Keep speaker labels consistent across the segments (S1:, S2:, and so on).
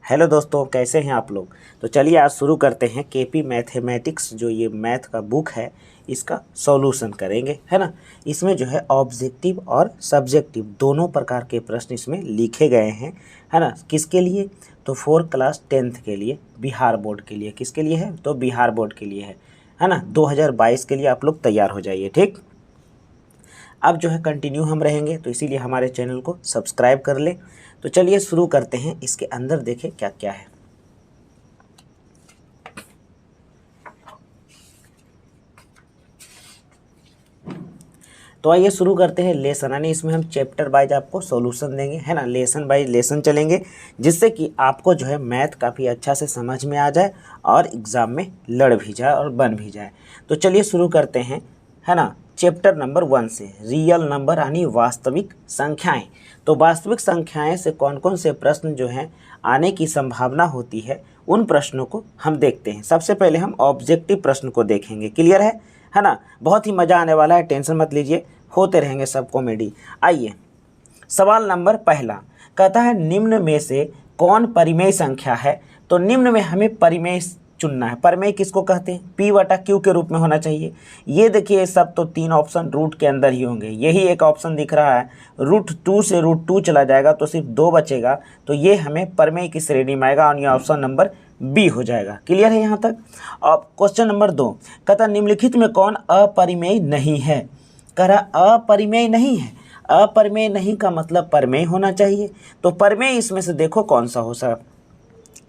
S1: Hello दोस्तों, कैसे हैं आप लोग। तो चलिए आज शुरू करते हैं केपी मैथमेटिक्स जो ये मैथ का बुक है इसका सॉल्यूशन करेंगे, है ना। इसमें जो है ऑब्जेक्टिव और सब्जेक्टिव दोनों प्रकार के प्रश्न इसमें लिखे गए हैं, है ना। किसके लिए? तो 4 क्लास 10th के लिए, बिहार बोर्ड के लिए। किसके लिए है? तो बिहार बोर्ड के लिए है ना। 2022 के लिए आप लोग तैयार हो जाइए, ठीक। अब जो है कंटिन्यू हम रहेंगे, तो इसीलिए हमारे चैनल को सब्सक्राइब कर ले। तो चलिए शुरू करते हैं। इसके अंदर देखें क्या क्या है। तो आइए शुरू करते हैं लेसन, यानी इसमें हम चैप्टर वाइज आपको सॉल्यूशन देंगे, है ना। लेसन बाय लेसन चलेंगे, जिससे कि आपको जो है मैथ काफ़ी अच्छा से समझ में आ जाए और एग्ज़ाम में लड़ भी जाए और बन भी जाए। तो चलिए शुरू करते हैं, है ना। चैप्टर नंबर 1 से रियल नंबर यानी वास्तविक संख्याएं। तो वास्तविक संख्याएं से कौन कौन से प्रश्न जो हैं आने की संभावना होती है, उन प्रश्नों को हम देखते हैं। सबसे पहले हम ऑब्जेक्टिव प्रश्न को देखेंगे। क्लियर है ना। बहुत ही मज़ा आने वाला है, टेंशन मत लीजिए, होते रहेंगे सब कॉमेडी। आइए सवाल नंबर पहला कहता है निम्न में से कौन परिमेय संख्या है। तो निम्न में हमें परिमेय चुनना है। परिमेय किसको कहते हैं? P/Q के रूप में होना चाहिए। ये देखिए सब तो 3 ऑप्शन रूट के अंदर ही होंगे। यही एक ऑप्शन दिख रहा है, √2 से √2 चला जाएगा तो सिर्फ 2 बचेगा। तो ये हमें परिमेय की श्रेणी में आएगा और ये ऑप्शन नंबर बी हो जाएगा। क्लियर है यहाँ तक। अब क्वेश्चन नंबर 2 कहता निम्नलिखित में कौन अपरिमेय नहीं है। कह रहा अपरिमेय नहीं है। अपरिमेय नहीं का मतलब परिमेय होना चाहिए। तो परिमेय इसमें से देखो कौन सा हो सकता।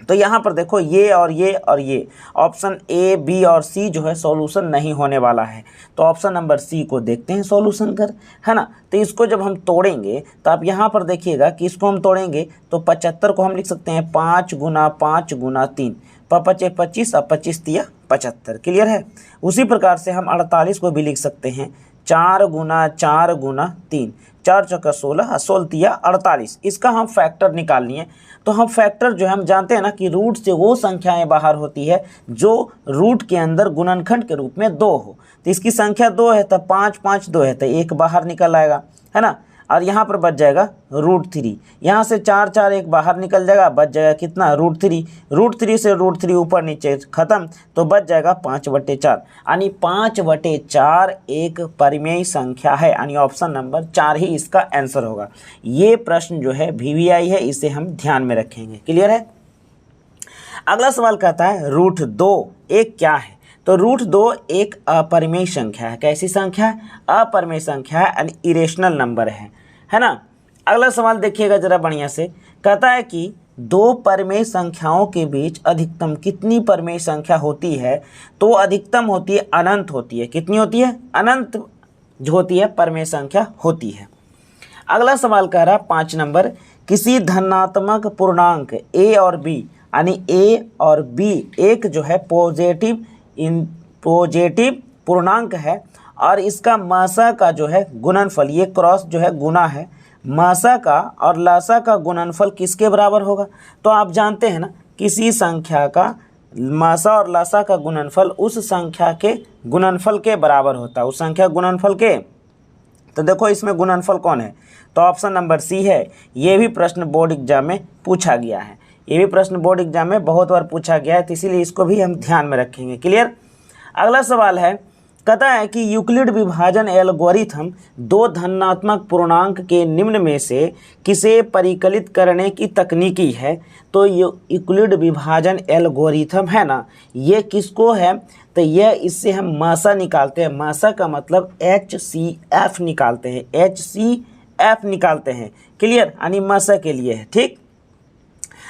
S1: तो यहाँ पर देखो ये और ये ऑप्शन ए, बी और सी जो है सॉल्यूशन नहीं होने वाला है। तो ऑप्शन नंबर सी को देखते हैं सॉल्यूशन कर, है ना। तो इसको जब हम तोड़ेंगे तो आप यहाँ पर देखिएगा कि इसको हम तोड़ेंगे तो 75 को हम लिख सकते हैं 5 गुना 5 गुना 3, 5 25 और 25 तिया 75। क्लियर है। उसी प्रकार से हम 48 को भी लिख सकते हैं 4 गुना 4 गुना 3, 4 चौका 16, 16 तिया 48। इसका हम फैक्टर निकाल लिए। तो हम फैक्टर जो है हम जानते हैं ना कि रूट से वो संख्याएं बाहर होती है जो रूट के अंदर गुणनखंड के रूप में 2 हो। तो इसकी संख्या 2 है तो 5 5 2 है तो 1 बाहर निकल आएगा, है ना। और यहाँ पर बच जाएगा √3। यहाँ से 4 4 1 बाहर निकल जाएगा, बच जाएगा कितना? √3। √3 से √3 ऊपर नीचे खत्म तो बच जाएगा 5/4, यानी 5/4 एक परिमेय संख्या है, यानी ऑप्शन नंबर 4 ही इसका आंसर होगा। ये प्रश्न जो है VVI है, इसे हम ध्यान में रखेंगे। क्लियर है। अगला सवाल कहता है √2 एक क्या है। तो √2 एक अपरिमेय संख्या है। कैसी संख्या है? अपरिमेय संख्या है, यानी इरेशनल नंबर है ना। अगला सवाल देखिएगा जरा बढ़िया से। कहता है कि 2 परिमेय संख्याओं के बीच अधिकतम कितनी परिमेय संख्या होती है। तो अधिकतम होती है अनंत होती है। कितनी होती है? अनंत जो होती है परिमेय संख्या होती है। अगला सवाल कह रहा 5 नंबर किसी धनात्मक पूर्णांक a और b, यानी a और b एक जो है पॉजिटिव पूर्णांक है और इसका मासा का जो है गुणनफल, ये क्रॉस जो है गुना है, मासा का और लासा का गुणनफल किसके बराबर होगा। तो आप जानते हैं ना किसी संख्या का मासा और लासा का गुणनफल उस संख्या के गुणनफल के बराबर होता है, उस संख्या गुणनफल के। तो देखो इसमें गुणनफल कौन है, तो ऑप्शन नंबर सी है। ये भी प्रश्न बोर्ड एग्जाम में पूछा गया है, ये भी प्रश्न बोर्ड एग्जाम में बहुत बार पूछा गया है, तो इसीलिए इसको भी हम ध्यान में रखेंगे। क्लियर। अगला सवाल है, कहता है कि यूक्लिड विभाजन एल्गोरिथम 2 धनात्मक पूर्णांक के निम्न में से किसे परिकलित करने की तकनीकी है। तो यूक्लिड विभाजन एल्गोरिथम है ना, ये किसको है? तो यह इससे हम मासा निकालते हैं। मासा का मतलब HCF निकालते हैं, HCF निकालते हैं। क्लियर, यानी मासा के लिए है, ठीक।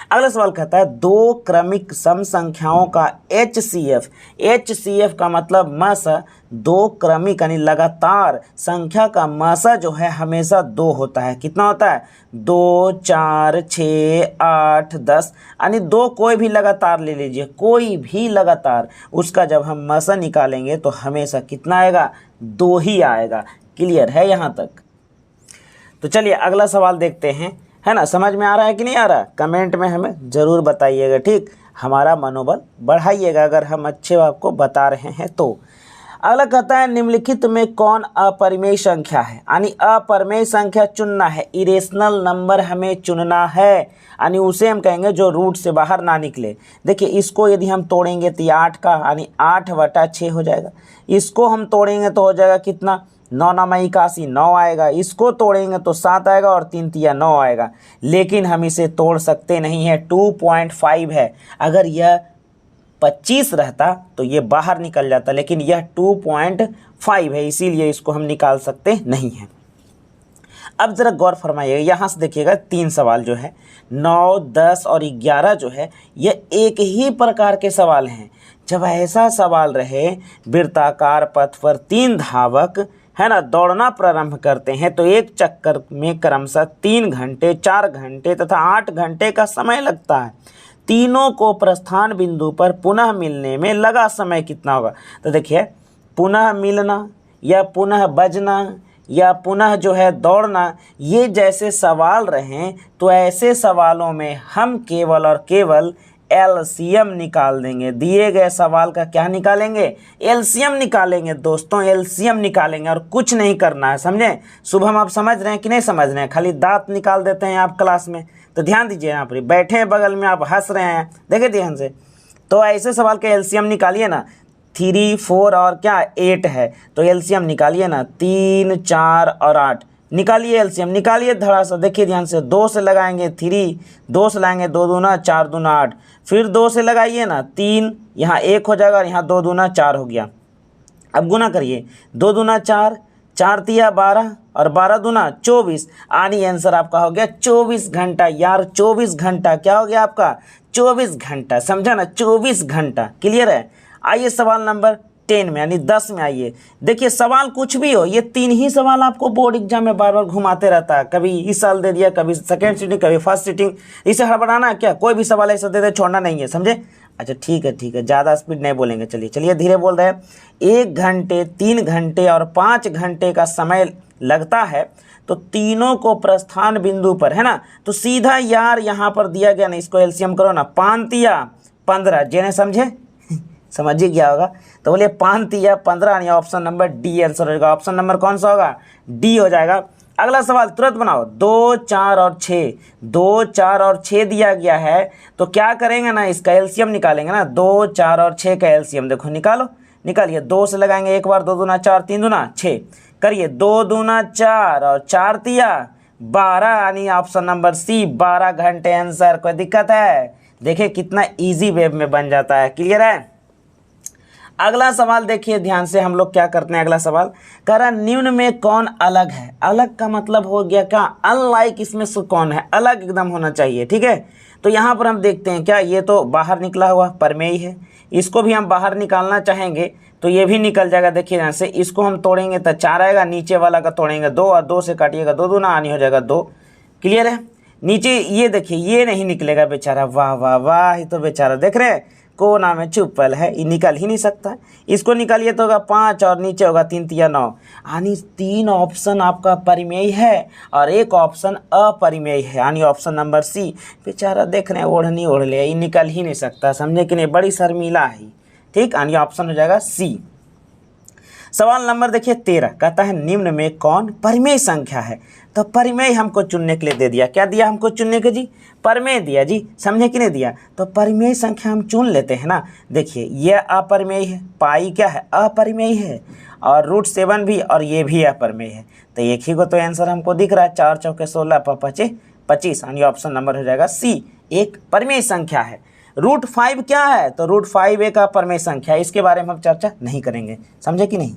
S1: अगला सवाल कहता है 2 क्रमिक सम संख्याओं का HCF का मतलब मासा, 2 क्रमिक यानी लगातार संख्या का मासा जो है हमेशा 2 होता है। कितना होता है? 2 4 6 8 10, यानी 2 कोई भी लगातार ले लीजिए, कोई भी लगातार, उसका जब हम मासा निकालेंगे तो हमेशा कितना आएगा? 2 ही आएगा। क्लियर है यहाँ तक। तो चलिए अगला सवाल देखते हैं, है ना। समझ में आ रहा है कि नहीं आ रहा? कमेंट में हमें ज़रूर बताइएगा, ठीक। हमारा मनोबल बढ़ाइएगा अगर हम अच्छे आपको बता रहे हैं तो। अगला कहता है निम्नलिखित में कौन अपरिमेय संख्या है, यानी अपरिमेय संख्या चुनना है, इरेशनल नंबर हमें चुनना है, यानी उसे हम कहेंगे जो रूट से बाहर ना निकले। देखिए इसको यदि हम तोड़ेंगे तो ये 8 का यानी 8/6 हो जाएगा। इसको हम तोड़ेंगे तो हो जाएगा कितना, 9 9 81, 9 आएगा। इसको तोड़ेंगे तो 7 आएगा और 3 3 9 आएगा। लेकिन हम इसे तोड़ सकते नहीं है, 2.5 है। अगर यह 25 रहता तो ये बाहर निकल जाता, लेकिन यह 2.5 है, इसीलिए इसको हम निकाल सकते नहीं हैं। अब ज़रा गौर फरमाइएगा, यहाँ से देखिएगा 3 सवाल जो है 9, 10 और 11 जो है ये एक ही प्रकार के सवाल हैं। जब ऐसा सवाल रहे वृत्ताकार पथ पर 3 धावक है ना दौड़ना प्रारंभ करते हैं तो एक चक्कर में क्रमशः 3 घंटे, 4 घंटे तथा 8 घंटे का समय लगता है। तीनों को प्रस्थान बिंदु पर पुनः मिलने में लगा समय कितना होगा। तो देखिए पुनः मिलना या पुनः बजना या पुनः जो है दौड़ना, ये जैसे सवाल रहें तो ऐसे सवालों में हम केवल और केवल एलसीएम निकाल देंगे। दिए गए सवाल का क्या निकालेंगे, एलसीएम निकालेंगे दोस्तों, एलसीएम निकालेंगे और कुछ नहीं करना है, समझे। शुभम आप समझ रहे हैं कि नहीं समझ रहे हैं, खाली दांत निकाल देते हैं आप क्लास में। तो ध्यान दीजिए, यहाँ पर बैठे हैं बगल में, आप हंस रहे हैं, देखिए ध्यान से। तो ऐसे सवाल का एलसीएम निकालिए ना, 3, 4 और क्या 8 है, तो एलसीएम निकालिए ना, 3, 4 और 8 निकालिए, एलसीएम निकालिए धड़ा सा। देखिए ध्यान से, 2 से लगाएंगे 3, 2 से लगाएंगे 2 दूना 4 दूना 8, फिर 2 से लगाइए ना 3, यहाँ 1 हो जाएगा और यहाँ 2 दूना 4 हो गया। अब गुना करिए, 2 दूना 4, 4 तिया 12 और 12 दूना 24, यानी आंसर आपका हो गया 24 घंटा। यार 24 घंटा क्या हो गया आपका, 24 घंटा, समझा ना, 24 घंटा। क्लियर है। आइए सवाल नंबर 10 में यानी 10 में आइए। देखिए सवाल कुछ भी हो, ये 3 ही सवाल आपको बोर्ड एग्जाम में बार बार घुमाते रहता है। कभी इस साल दे दिया, कभी सेकेंड सीटिंग, कभी फर्स्ट सीटिंग। इसे हड़बड़ाना है क्या, कोई भी सवाल ऐसा दे दे छोड़ना नहीं है, समझे। अच्छा ठीक है, ज़्यादा स्पीड नहीं बोलेंगे, चलिए धीरे बोल रहे हैं। 1 घंटे, 3 घंटे और 5 घंटे का समय लगता है तो तीनों को प्रस्थान बिंदु पर, है ना, तो सीधा यार यहाँ पर दिया गया ना, इसको एलसीएम करो ना, 5 तिया 15, जेने समझे समझिए क्या होगा। तो बोलिए 5 तिया 15, यानी ऑप्शन नंबर डी आंसर होगा। ऑप्शन नंबर कौन सा होगा, डी हो जाएगा। अगला सवाल तुरंत बनाओ, 2, 4 और 6, 2, 4 और 6 दिया गया है तो क्या करेंगे ना, इसका एलसीएम निकालेंगे ना। 2, 4 और 6 का एलसीएम देखो, निकालिए। 2 से लगाएंगे एक बार, 2 दूना 4, 3 दूना 6, करिए 2 दूना 4 और 4 तिया 12, यानी ऑप्शन नंबर सी 12 घंटे आंसर। कोई दिक्कत है, देखिए कितना इजी वेब में बन जाता है। क्लियर है। अगला सवाल देखिए ध्यान से, हम लोग क्या करते हैं। अगला सवाल कह रहा निम्न में कौन अलग है। अलग का मतलब हो गया क्या, अनलाइक, इसमें से कौन है, अलग एकदम होना चाहिए, ठीक है। तो यहाँ पर हम देखते हैं क्या, ये तो बाहर निकला हुआ परमेय है, इसको भी हम बाहर निकालना चाहेंगे तो ये भी निकल जाएगा। देखिए यहाँ से इसको हम तोड़ेंगे तो 4 आएगा, नीचे वाला का तोड़ेंगे 2 और 2 से काटिएगा 2 दूना, आनी हो जाएगा 2। क्लियर है। नीचे ये देखिए, ये नहीं निकलेगा बेचारा, वाह वाह वाह, ये तो बेचारा देख रहे हैं कोना में चुपल है, ये निकल ही नहीं सकता। इसको निकालिए तो होगा 5 और नीचे होगा 3 तिया 9, यानी 3 ऑप्शन आपका परिमेय है और 1 ऑप्शन अपरिमेय है, यानी ऑप्शन नंबर सी। बेचारा देख रहे हैं ओढ़नी ओढ़ लिया, ये निकल ही नहीं सकता, समझे कि नहीं, बड़ी शर्मिला है, ठीक, यानी ऑप्शन हो जाएगा सी। सवाल नंबर देखिए 13, कहता है निम्न में कौन परिमेय संख्या है। तो परिमेय हमको चुनने के लिए दे दिया, क्या दिया हमको चुनने के जी, परिमेय दिया जी, समझे कि नहीं दिया। तो परिमेय संख्या हम चुन लेते हैं ना। देखिए ये अपरिमेय है, पाई क्या है, अपरिमेय है, और √7 भी, और ये भी अपरिमेय है। तो एक ही को तो आंसर हमको दिख रहा है, 4 चौके 16 5 25, यानी ऑप्शन नंबर हो जाएगा सी, एक परिमेय संख्या है। √5 क्या है, तो √5 एक अपरिमेय संख्या है, इसके बारे में हम चर्चा नहीं करेंगे, समझे कि नहीं।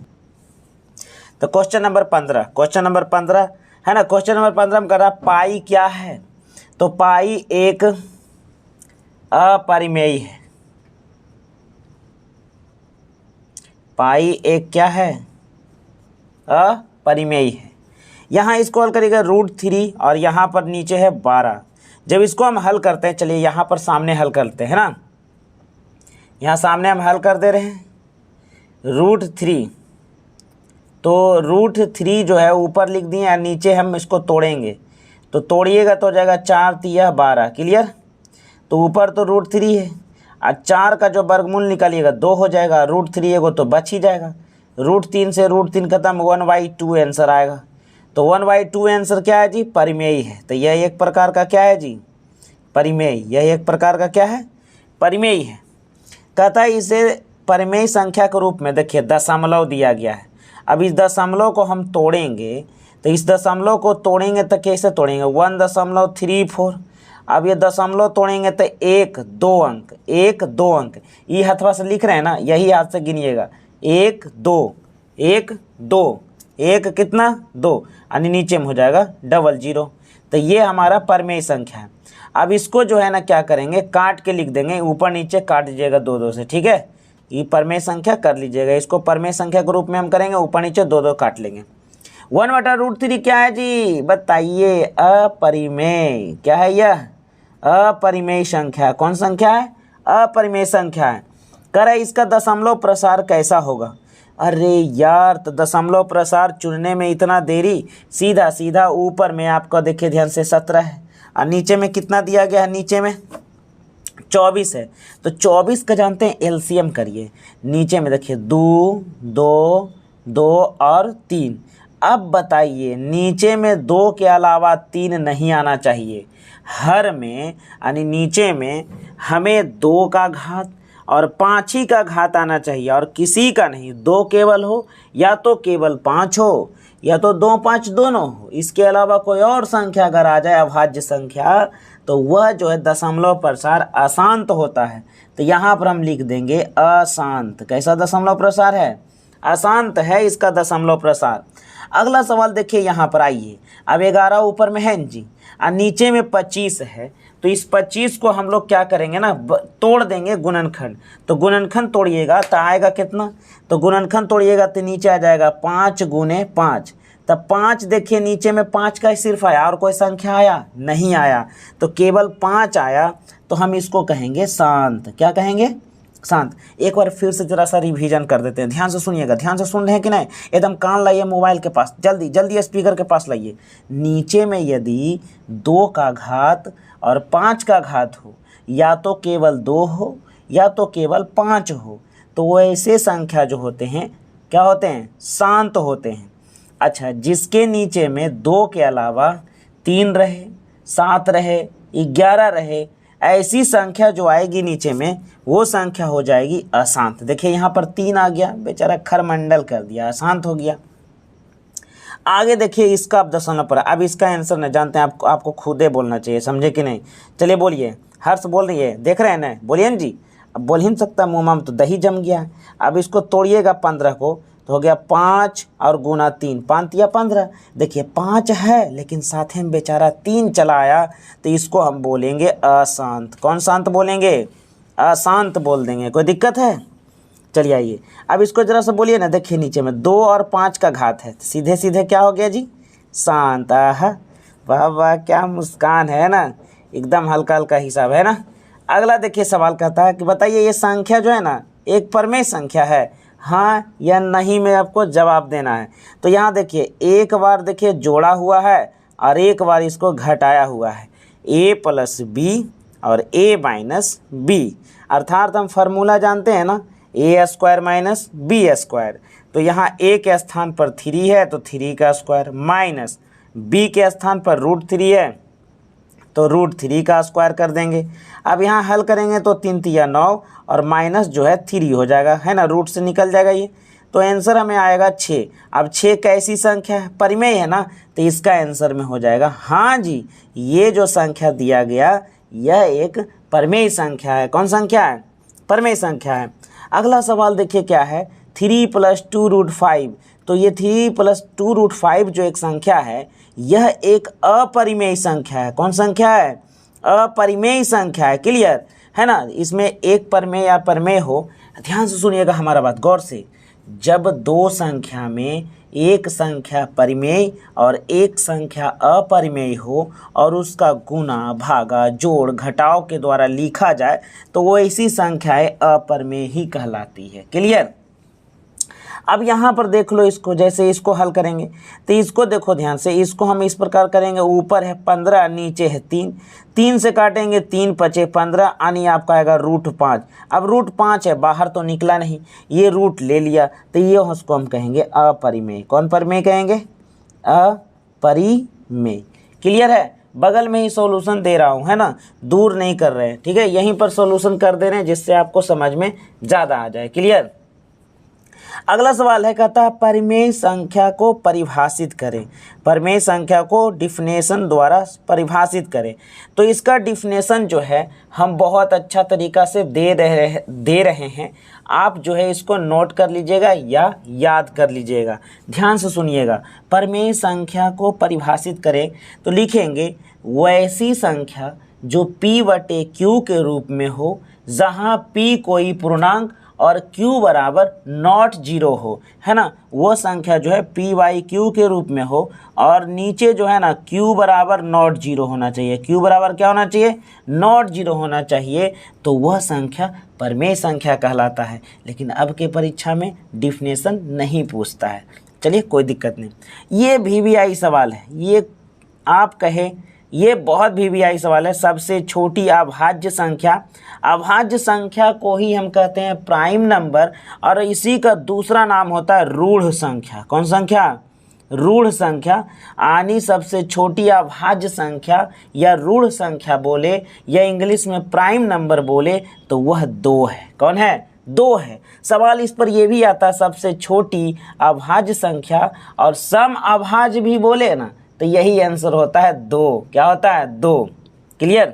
S1: तो क्वेश्चन नंबर 15 है ना, क्वेश्चन नंबर 15 में कर रहा पाई क्या है। तो पाई एक अपरिमेय है, पाई एक क्या है, अपरिमेय है। यहाँ इसको हल करिएगा √3 और यहाँ पर नीचे है 12। जब इसको हम हल करते हैं, चलिए यहाँ पर सामने हल करते हैं ना, यहाँ सामने हम हल कर दे रहे हैं √3, तो √3 जो है ऊपर लिख दिए और नीचे हम इसको तोड़ेंगे, तो तोड़िएगा तो हो जाएगा 4 तिया 12। क्लियर। तो ऊपर तो √3 है और 4 का जो वर्गमूल निकालिएगा 2 हो जाएगा, √3 एगो तो बच ही जाएगा, √3 से √3 खत्म, 1/2 आंसर आएगा। तो 1/2 आंसर क्या है जी? परिमेय है। तो यह एक प्रकार का क्या है जी? परिमेय। यह एक प्रकार का क्या है? परिमेय है। कहता है इसे परिमेय संख्या के रूप में, देखिए दशमलव दिया गया है। अब इस दशमलव को हम तोड़ेंगे, तो इस दशमलव को तोड़ेंगे तो कैसे तोड़ेंगे? 1.34। अब ये दशमलव तोड़ेंगे तो 1 2 अंक, 1 2 अंक, ये हथवा से लिख रहे हैं ना, यही हाथ से गिनिएगा। 1 2 1 2 1 कितना? 2, यानी नीचे में हो जाएगा 00। तो ये हमारा परिमेय संख्या है। अब इसको जो है ना क्या करेंगे? काट के लिख देंगे, ऊपर नीचे काट दीजिएगा 2 2 से, ठीक है। ये परिमेय संख्या कर लीजिएगा, इसको परिमेय संख्या के रूप में हम करेंगे, ऊपर नीचे 2 2 काट लेंगे। 1/√3 क्या है जी? बताइए। अपरिमेय। क्या है यह? अपरिमेय संख्या। कौन संख्या है? अपरिमेय संख्या है। कह रहा है इसका दशमलव प्रसार कैसा होगा? अरे यार, तो दशमलव प्रसार चुनने में इतना देरी, सीधा सीधा ऊपर में आपका देखिए ध्यान से 17 है, और नीचे में कितना दिया गया है? नीचे में 24 है। तो 24 का जानते हैं एलसीएम करिए। नीचे में देखिए 2 2 2 और 3। अब बताइए, नीचे में 2 के अलावा 3 नहीं आना चाहिए। हर में यानी नीचे में हमें 2 का घात और 5 ही का घात आना चाहिए, और किसी का नहीं। 2 केवल हो, या तो केवल 5 हो, या तो 2 5 दोनों हो। इसके अलावा कोई और संख्या अगर आ जाए, अभाज्य संख्या, तो वह जो है दशमलव प्रसार अशांत होता है। तो यहाँ पर हम लिख देंगे अशांत। कैसा दशमलव प्रसार है? अशांत है इसका दशमलव प्रसार। अगला सवाल देखिए, यहाँ पर आइए। अब 11 ऊपर में है जी, और नीचे में 25 है। तो इस 25 को हम लोग क्या करेंगे ना, तोड़ देंगे गुणनखंड। तो गुणनखंड तोड़िएगा तो आएगा कितना? तो गुणनखंड तोड़िएगा तो नीचे आ जाएगा 5 × 5। तब 5 देखिए नीचे में 5 का ही सिर्फ आया, और कोई संख्या आया? नहीं आया। तो केवल 5 आया, तो हम इसको कहेंगे शांत। क्या कहेंगे? शांत। एक बार फिर से जरा सा रिवीजन कर देते हैं, ध्यान से सुनिएगा। ध्यान से सुन रहे हैं कि नहीं? एकदम कान लाइए मोबाइल के पास, जल्दी जल्दी स्पीकर के पास लाइए। नीचे में यदि 2 का घात और 5 का घात हो, या तो केवल 2 हो, या तो केवल 5 हो, तो वो ऐसे संख्या जो होते हैं क्या होते हैं? शांत होते हैं। अच्छा, जिसके नीचे में 2 के अलावा 3 रहे, 7 रहे, 11 रहे, ऐसी संख्या जो आएगी नीचे में, वो संख्या हो जाएगी अशांत। देखिए यहाँ पर 3 आ गया, बेचारा खरमंडल कर दिया, अशांत हो गया। आगे देखिए इसका अब दशमलव पर। अब इसका आंसर न जानते हैं, आपको खुद ही बोलना चाहिए, समझे कि नहीं? चलिए बोलिए। हर्ष बोल रही है, देख रहे हैं ना? बोलिए ना जी। अब बोल ही नहीं सकता, मुँह में तो दही जम गया। अब इसको तोड़िएगा 15 को, तो हो गया 5 और गुना 3, 5 या 15। देखिए 5 है, लेकिन साथ में बेचारा 3 चला आया, तो इसको हम बोलेंगे अशांत। कौन शांत बोलेंगे? अशांत बोल देंगे। कोई दिक्कत है? चलिए आइए, अब इसको जरा सा बोलिए ना। देखिए नीचे में 2 और 5 का घात है, सीधे सीधे क्या हो गया जी? शांत। वाह वाह, क्या मुस्कान है ना, एकदम हल्का हल्का हिसाब है ना। अगला देखिए सवाल कहता है कि बताइए ये संख्या जो है ना एक परिमेय संख्या है, हाँ या नहीं में आपको जवाब देना है। तो यहाँ देखिए एक बार देखिए जोड़ा हुआ है और एक बार इसको घटाया हुआ है, a + b और a - b। अर्थात हम फार्मूला जानते हैं ना, a² - b²। तो यहाँ a के स्थान पर 3 है तो 3 का स्क्वायर, माइनस b के स्थान पर √3 है तो √3 का स्क्वायर कर देंगे। अब यहाँ हल करेंगे तो 3 × 9 और माइनस जो है 3 हो जाएगा, है ना, रूट से निकल जाएगा ये। तो आंसर हमें आएगा 6। अब 6 कैसी संख्या है? परिमेय है ना, तो इसका आंसर में हो जाएगा हाँ जी, ये जो संख्या दिया गया यह एक परिमेय संख्या है। कौन संख्या है? परिमेय संख्या है। अगला सवाल देखिए क्या है, 3 + 2√5। तो ये 3 + 2√5 जो एक संख्या है, यह एक अपरिमेय संख्या है। कौन संख्या है? अपरिमेय संख्या है। क्लियर है ना? इसमें एक परिमेय या परिमेय हो, ध्यान से सुनिएगा हमारा बात गौर से। जब 2 संख्या में एक संख्या परिमेय और एक संख्या अपरिमेय हो और उसका गुना भागा जोड़ घटाव के द्वारा लिखा जाए, तो वो ऐसी संख्याएं अपरिमेय ही कहलाती है। क्लियर? अब यहाँ पर देख लो इसको, जैसे इसको हल करेंगे तो इसको देखो ध्यान से, इसको हम इस प्रकार करेंगे, ऊपर है 15 नीचे है 3, 3 से काटेंगे 3 पचे 15 यानी आपका आएगा √5। अब √5 है, बाहर तो निकला नहीं, ये रूट ले लिया तो ये उसको हम कहेंगे अपरिमेय। कौन परिमेय कहेंगे? अपरिमेय। क्लियर है? बगल में ही सॉल्यूशन दे रहा हूँ, है ना, दूर नहीं कर रहे हैं, ठीक है, यहीं पर सॉल्यूशन कर दे रहे हैं जिससे आपको समझ में ज़्यादा आ जाए। क्लियर? अगला सवाल है, कहता है परिमेय संख्या को परिभाषित करें। परिमेय संख्या को डिफिनेशन द्वारा परिभाषित करें। तो इसका डिफिनेशन जो है हम बहुत अच्छा तरीका से दे रहे हैं, आप जो है इसको नोट कर लीजिएगा या याद कर लीजिएगा। ध्यान से सुनिएगा। परिमेय संख्या को परिभाषित करें तो लिखेंगे वैसी संख्या जो p/q के रूप में हो, जहाँ p कोई पूर्णांक और q बराबर नॉट 0 हो, है ना, वो संख्या जो है p/q के रूप में हो और नीचे जो है ना q बराबर नॉट 0 होना चाहिए। q बराबर क्या होना चाहिए? नॉट 0 होना चाहिए। तो वह संख्या परिमेय संख्या कहलाता है। लेकिन अब के परीक्षा में डिफिनेशन नहीं पूछता है। चलिए कोई दिक्कत नहीं। ये VVI सवाल है, ये आप कहे ये बहुत VVI सवाल है। सबसे छोटी अभाज्य संख्या, अभाज्य संख्या को ही हम कहते हैं प्राइम नंबर, और इसी का दूसरा नाम होता है रूढ़ संख्या। कौन संख्या? रूढ़ संख्या। यानी सबसे छोटी अभाज्य संख्या या रूढ़ संख्या बोले या इंग्लिश में प्राइम नंबर बोले तो वह 2 है। कौन है? 2 है। सवाल इस पर यह भी आता है सबसे छोटी अभाज्य संख्या और सम अभाज्य भी बोले ना तो यही आंसर होता है 2। क्या होता है? 2। क्लियर?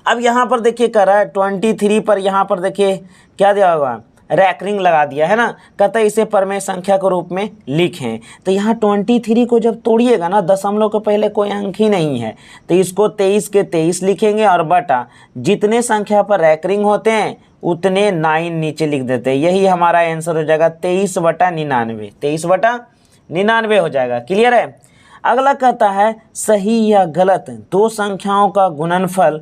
S1: अब यहाँ पर देखिए कर रहा है 23 पर, यहाँ पर देखिए क्या दिया होगा? रैकरिंग लगा दिया है ना, कहता है इसे परिमेय संख्या के रूप में लिखें। तो यहाँ 23 को जब तोड़िएगा ना, दशमलव के पहले कोई अंक ही नहीं है तो इसको 23 के 23 लिखेंगे और बटा जितने संख्या पर रैकरिंग होते हैं उतने 9 नीचे लिख देते हैं। यही हमारा आंसर हो जाएगा 23/99। 23/99 हो जाएगा। क्लियर है? अगला कहता है सही या गलत दो संख्याओं का गुणनफल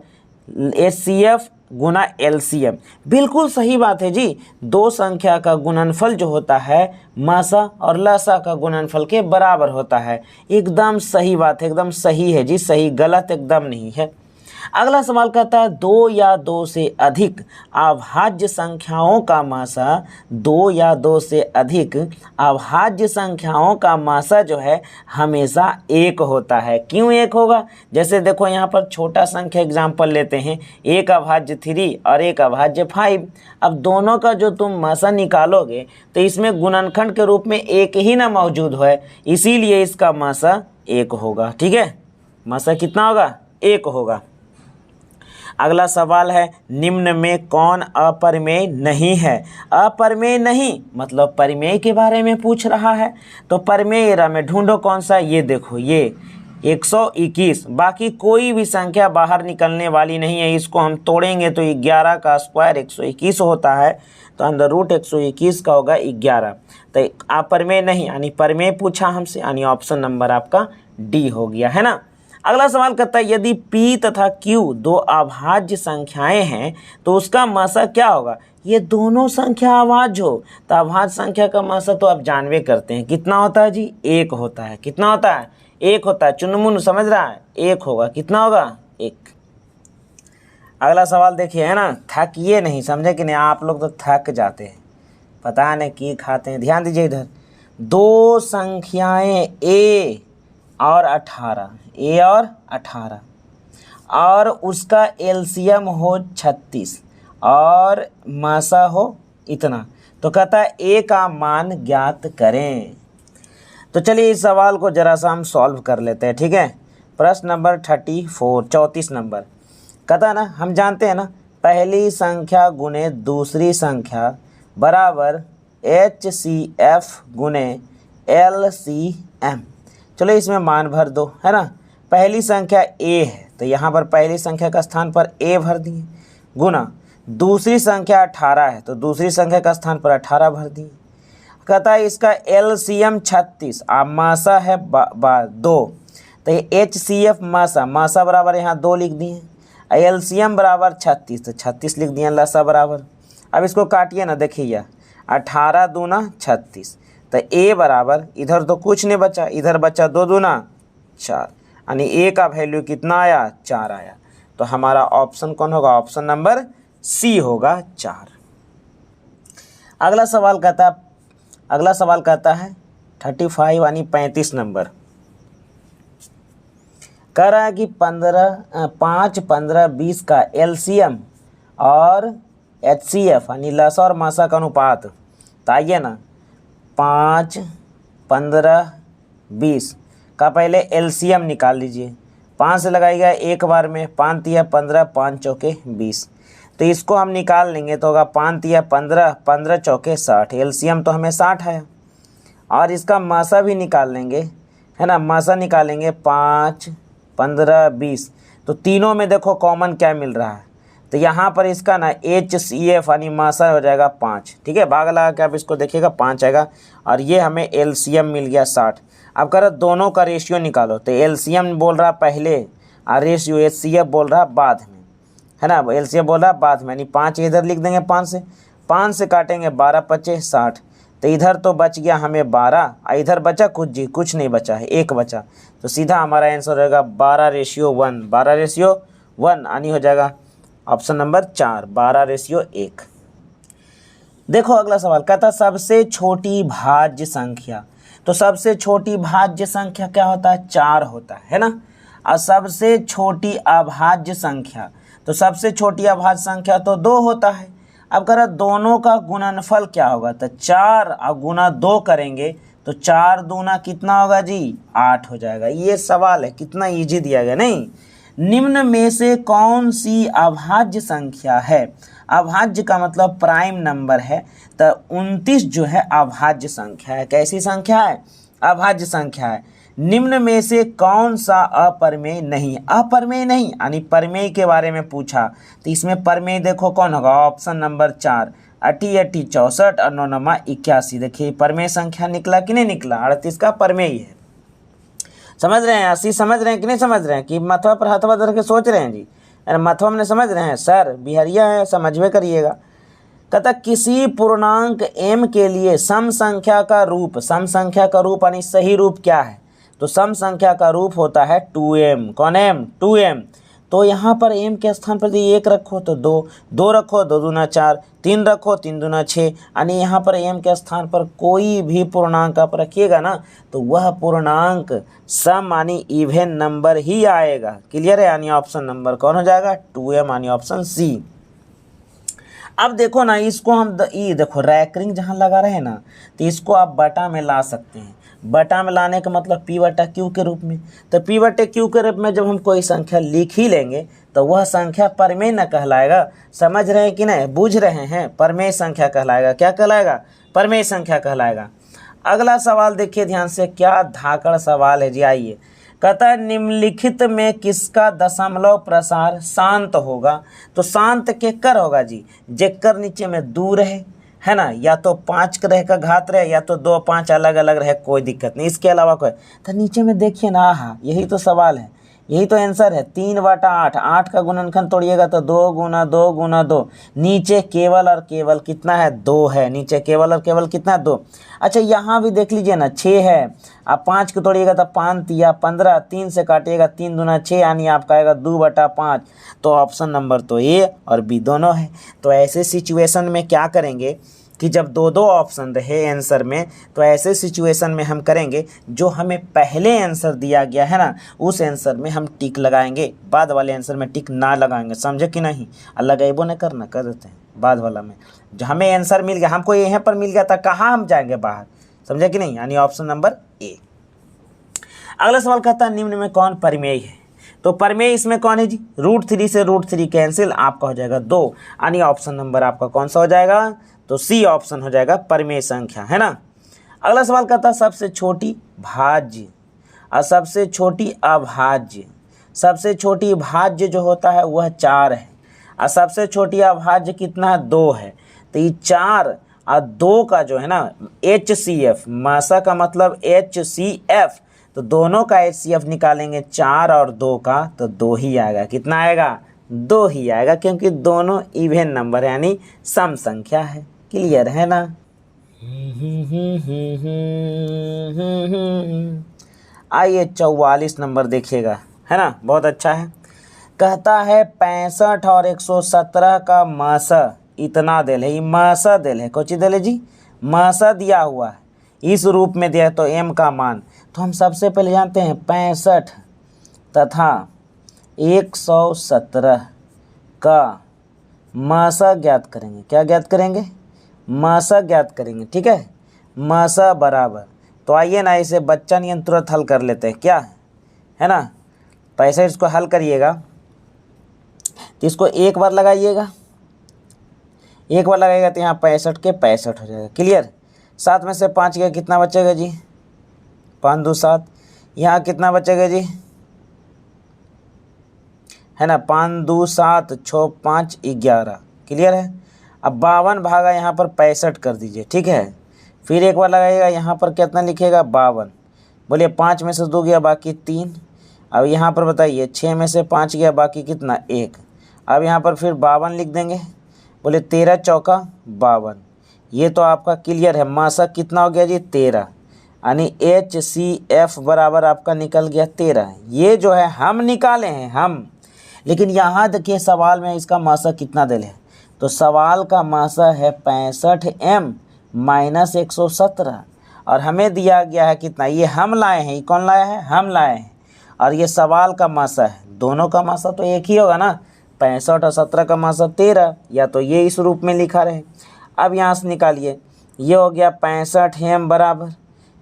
S1: HCF गुना LCM। बिल्कुल सही बात है जी। दो संख्या का गुणनफल जो होता है मासा और लसा का गुणनफल के बराबर होता है। एकदम सही बात है, एकदम सही है जी, सही, गलत एकदम नहीं है। अगला सवाल कहता है 2 या 2 से अधिक अभाज्य संख्याओं का मासा, 2 या 2 से अधिक अभाज्य संख्याओं का मासा जो है हमेशा 1 होता है। क्यों 1 होगा? जैसे देखो यहाँ पर छोटा संख्या एग्जाम्पल लेते हैं, 1 अभाज्य 3 और 1 अभाज्य 5। अब दोनों का जो तुम मासा निकालोगे तो इसमें गुणनखंड के रूप में 1 ही ना मौजूद है, इसीलिए इसका मासा 1 होगा। ठीक है, मासा कितना होगा? 1 होगा। अगला सवाल है निम्न में कौन अपरिमेय नहीं है? अपरिमेय नहीं मतलब परिमेय के बारे में पूछ रहा है। तो परिमेय में ढूंढो कौन सा? ये देखो, ये 121। बाकी कोई भी संख्या बाहर निकलने वाली नहीं है। इसको हम तोड़ेंगे तो 11 का स्क्वायर 121 होता है, तो अंदर रूट 121 का होगा 11। तो अपरिमेय नहीं यानी परिमेय पूछा हमसे, यानी ऑप्शन नंबर आपका डी हो गया, है ना। अगला सवाल कहता है यदि P तथा Q दो अभाज्य संख्याएं हैं तो उसका मासा क्या होगा? ये दोनों संख्या अभाज्य हो तो अभाज्य संख्या का मासा तो आप जानवे करते हैं कितना होता है जी? 1 होता है। कितना होता है? 1 होता है। चुनमुन समझ रहा है? 1 होगा। कितना होगा? 1। अगला सवाल देखिए, है ना, थकिए नहीं, समझे कि नहीं? आप लोग तो थक जाते हैं, पता नहीं की खाते हैं। ध्यान दीजिए इधर, दो संख्याएं A और 18, A और 18 और उसका एलसीएम हो 36 और मासा हो इतना, तो कहता है A का मान ज्ञात करें। तो चलिए इस सवाल को जरा सा हम सॉल्व कर लेते हैं। ठीक है, प्रश्न नंबर 34 नंबर कहता है ना, हम जानते हैं ना पहली संख्या गुने दूसरी संख्या बराबर HCF गुने LCM। चलो इसमें मान भर दो, है ना। पहली संख्या A है तो यहाँ पर पहली संख्या का स्थान पर A भर दिए, गुना दूसरी संख्या 18 है तो दूसरी संख्या का स्थान पर 18 भर दिए। कहता है इसका LCM 36 और मासा है 2, तो ये HCF मासा बराबर यहाँ 2 लिख दिए, LCM बराबर 36 तो 36 लिख दिए, लसा बराबर। अब इसको काटिए ना, देखिए 18 दूना 36। तो ए बराबर, इधर तो कुछ नहीं बचा, इधर बचा 2 दूना 4, यानी ए का वैल्यू कितना आया, 4 आया। तो हमारा ऑप्शन कौन होगा, ऑप्शन नंबर सी होगा 4। अगला सवाल कहता है 35 यानी 35 नंबर। कह रहा है कि 5, 15, 20 का एलसीएम और एचसीएफ यानी लसा और मासा का अनुपात। तो आइए ना, 5, 15, 20 का पहले एलसीएम निकाल लीजिए। 5 से लगाइएगा एक बार में, 5 तिया 15, 5 चौके 20। तो इसको हम निकाल लेंगे तो होगा 5 तिया 15, 15 चौके 60। एलसीएम तो हमें 60 है। और इसका मासा भी निकाल लेंगे, है ना, मासा निकालेंगे 5, 15, 20। तो तीनों में देखो कॉमन क्या मिल रहा है, तो यहाँ पर इसका ना HCF यानी मासा हो जाएगा 5। ठीक है, भाग लगा के आप इसको देखिएगा 5 आएगा। और ये हमें एलसीएम मिल गया 60। अब कह रहा दोनों का रेशियो निकालो, तो एलसीएम बोल रहा पहले और रेशियो HCF बोल रहा बाद में, है ना। एलसीएम बोल रहा बाद में, यानी 5 इधर लिख देंगे, 5 से काटेंगे 12 पचे 60। तो इधर तो बच गया हमें 12 और इधर बचा कुछ नहीं बचा है, 1 बचा। तो सीधा हमारा आंसर रहेगा 12:1, 12:1 यानी हो जाएगा ऑप्शन नंबर 4, 12:1। देखो अगला सवाल कहता सबसे छोटी भाज्य संख्या। तो सबसे छोटी भाज्य संख्या क्या होता है, 4 होता है ना। और सबसे छोटी अभाज्य संख्या, तो सबसे छोटी अभाज्य संख्या तो 2 होता है। अब कह रहा दोनों का गुणनफल क्या होगा, तो 4 और गुना 2 करेंगे तो 4 दूना कितना होगा जी, 8 हो जाएगा। ये सवाल है, कितना इजी दिया गया। नहीं, निम्न में से कौन सी अभाज्य संख्या है। अभाज्य का मतलब प्राइम नंबर है, तो 29 जो है अभाज्य संख्या है। कैसी संख्या है, अभाज्य संख्या है। निम्न में से कौन सा अपरमेय नहीं, अपरमेय नहीं यानी परमेय के बारे में पूछा। तो इसमें परमेय देखो कौन होगा, ऑप्शन नंबर 4, 80 80 64 और 9 9 81। देखिए परमेय संख्या निकला कि नहीं निकला, 38 का परमेय है। समझ रहे हैं, 80 समझ रहे हैं कि नहीं समझ रहे हैं, कि मथवा पर हथवा धर के सोच रहे हैं जी, अरे मथवा में समझ रहे हैं सर, बिहरिया है, समझवे करिएगा। कहता किसी पूर्णांक m के लिए सम संख्या का रूप, सम संख्या का रूप यानी सही रूप क्या है, तो सम संख्या का रूप होता है 2m। कौन m, 2m। तो यहाँ पर m के स्थान पर यदि 1 रखो तो 2, 2 रखो 2 दूना 4, 3 रखो 3 दूना 6, यानी यहाँ पर m के स्थान पर कोई भी पूर्णांक आप रखिएगा ना तो वह पूर्णांक सम यानी इवन नंबर ही आएगा। क्लियर है, यानी ऑप्शन नंबर कौन हो जाएगा, 2m यानी ऑप्शन सी। अब देखो ना, इसको हम ये देखो रैकरिंग जहाँ लगा रहे हैं ना, तो इसको आप बटा में ला सकते हैं। बटा में लाने का मतलब P/Q के रूप में। तो P/Q के रूप में जब हम कोई संख्या लिख ही लेंगे तो वह संख्या परमेय न कहलाएगा। समझ रहे हैं कि नहीं, बूझ रहे हैं, परमेय संख्या कहलाएगा। क्या कहलाएगा, परमेय संख्या कहलाएगा। अगला सवाल देखिए ध्यान से, क्या धाकड़ सवाल है जी। आइए, कहता है निम्नलिखित में किसका दशमलव प्रसार शांत होगा। तो शांत केकर होगा जी, जेकर नीचे में 2 रहे, है ना, या तो 5 का रहे का घात रहे, या तो 2 5 अलग अलग रहे, कोई दिक्कत नहीं। इसके अलावा कोई, तो नीचे में देखिए ना, हाँ यही तो सवाल है, यही तो आंसर है। 3/8, 8 का गुणनखंड तोड़िएगा तो 2 गुना 2 गुना 2। नीचे केवल और केवल कितना है, 2 है। नीचे केवल और केवल कितना है, 2। अच्छा यहाँ भी देख लीजिए ना, 6 है। आप 5 को तोड़िएगा तो 5 या 15, 3 से काटिएगा 3 दूना 6, यानी आपका आएगा 2/5। तो ऑप्शन नंबर तो ए और बी दोनों है। तो ऐसे सिचुएशन में क्या करेंगे कि जब 2 ऑप्शन रहे आंसर में, तो ऐसे सिचुएशन में हम करेंगे जो हमें पहले आंसर दिया गया है ना, उस आंसर में हम टिक लगाएंगे, बाद वाले आंसर में टिक ना लगाएंगे। समझे कि नहीं, लगाइबो नहीं करना, कर देते हैं बाद वाला में। जो हमें आंसर मिल गया, हमको यहाँ पर मिल गया था, कहाँ हम जाएंगे, बाहर। समझे कि नहीं, यानी ऑप्शन नंबर ए। अगला सवाल कहता है निम्न में कौन परिमेय है। तो परिमेय इसमें कौन है जी, √3 से √3 कैंसिल, आपका हो जाएगा 2, यानी ऑप्शन नंबर आपका कौन सा हो जाएगा, तो सी ऑप्शन हो जाएगा, परिमेय संख्या, है ना। अगला सवाल कहता है सबसे छोटी भाज्य और सबसे छोटी अभाज्य। सबसे छोटी भाज्य जो होता है वह 4 है, और सबसे छोटी अभाज्य कितना है, 2 है। तो ये 4 और 2 का जो है ना HCF, मासा का मतलब HCF, तो दोनों का HCF निकालेंगे 4 और 2 का, तो 2 ही आएगा। कितना आएगा, 2 ही आएगा, क्योंकि दोनों इवन नंबर यानी सम संख्या है। क्लियर है ना। आइए 44 नंबर देखिएगा, है ना, बहुत अच्छा है। कहता है 65 और 117 का मासा इतना दिल है, मासा दिल है, कोची दिल है जी, मासा दिया हुआ है, इस रूप में दिया है, तो m का मान, तो हम सबसे पहले जानते हैं 65 तथा 117 का मासा ज्ञात करेंगे। क्या ज्ञात करेंगे? मासा ज्ञात करेंगे, ठीक है। मासा बराबर, तो आइए ना इसे बच्चा नियन तुरंत हल कर लेते हैं, क्या है ना। पैसे इसको हल करिएगा तो इसको एक बार लगाइएगा, एक बार लगाइएगा तो यहाँ 65 के 65 हो जाएगा, क्लियर। 7 में से 5 गया, कितना बचेगा जी? 5 2 7। यहाँ कितना बचेगा जी, है ना, 5 2 7 6 5 11, क्लियर है। अब 52 भागा यहाँ पर 65 कर दीजिए, ठीक है। फिर एक बार लगाइएगा, यहाँ पर कितना लिखिएगा? 52। बोलिए 5 में से 2 गया, बाकी 3। अब यहाँ पर बताइए 6 में से 5 गया, बाकी कितना? 1। अब यहाँ पर फिर 52 लिख देंगे। बोले 13 चौका 52, ये तो आपका क्लियर है। मासा कितना हो गया जी? 13, यानी HCF बराबर आपका निकल गया 13। ये जो है हम निकाले हैं हम, लेकिन यहाँ देखिए सवाल में इसका मासा कितना दिल है, तो सवाल का मासा है 65m - 117, और हमें दिया गया है कितना? ये हम लाए हैं, ये कौन लाया है? हम लाए हैं। और ये सवाल का मासा है, दोनों का मासा तो एक ही होगा ना, 65 और 17 का मासा 13, या तो ये इस रूप में लिखा रहे। अब यहाँ से निकालिए, ये हो गया 65m बराबर,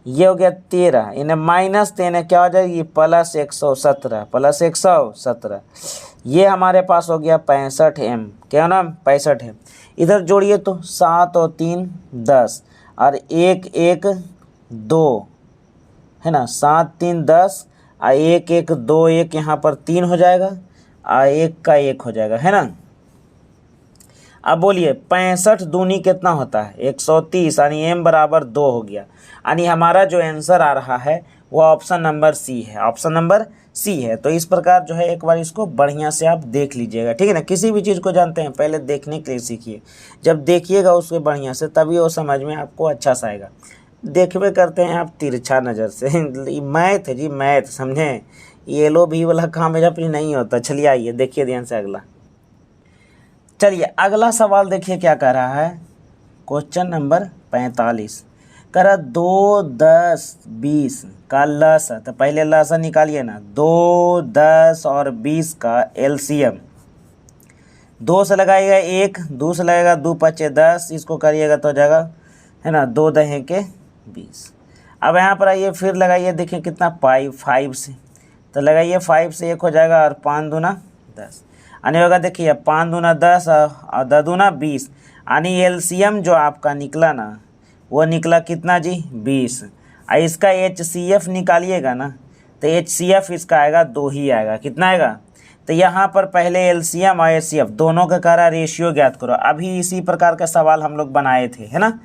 S1: ये हो गया 13, इन्हें माइनस देने क्या हो जाएगी? प्लस 117, प्लस 117, ये हमारे पास हो गया 65m, क्या ना 65 है। इधर जोड़िए तो 7 और 3 10, और 1 1 2, है ना, 7 3 10, और 1 1 2 1, यहाँ पर 3 हो जाएगा, और 1 का 1 हो जाएगा, है ना। अब बोलिए 65 दूनी कितना होता है? 130, यानी m बराबर 2 हो गया। यानी हमारा जो आंसर आ रहा है वो ऑप्शन नंबर सी है, ऑप्शन नंबर सी है। तो इस प्रकार जो है एक बार इसको बढ़िया से आप देख लीजिएगा, ठीक है ना। किसी भी चीज़ को जानते हैं पहले देखने के लिए सीखिए, जब देखिएगा उसको बढ़िया से तभी वो समझ में आपको अच्छा सा आएगा। देखबे करते हैं आप तिरछा नज़र से मैथ है जी, मैथ, समझें, ये लो भी वाला काम है अपनी नहीं होता। चलिए आइए देखिए ध्यान से अगला। चलिए अगला सवाल देखिए क्या कह रहा है। क्वेश्चन नंबर 45 कह रहा 2 10 20 का लसा, तो पहले लसा निकालिए ना। 2 10 और 20 का एलसीएम, 2 से लगाइएगा 1, 2 से लगेगा 2 5 10, इसको करिएगा तो हो जाएगा, है ना, 2 दहे के 20। अब यहाँ पर आइए फिर लगाइए, देखिए कितना 5 से, तो लगाइए 5 से 1 हो जाएगा, और 5 दूना 10, यानी होगा देखिए 5 दूना 10 और 10 दूना 20, यानी एलसीएम जो आपका निकला ना वो निकला कितना जी? 20। और इसका HCF निकालिएगा ना, तो HCF इसका आएगा 2 ही आएगा। कितना आएगा? तो यहाँ पर पहले एलसीएम और HCF दोनों का कह रहा रेशियो ज्ञात करो। अभी इसी प्रकार का सवाल हम लोग बनाए थे, है ना।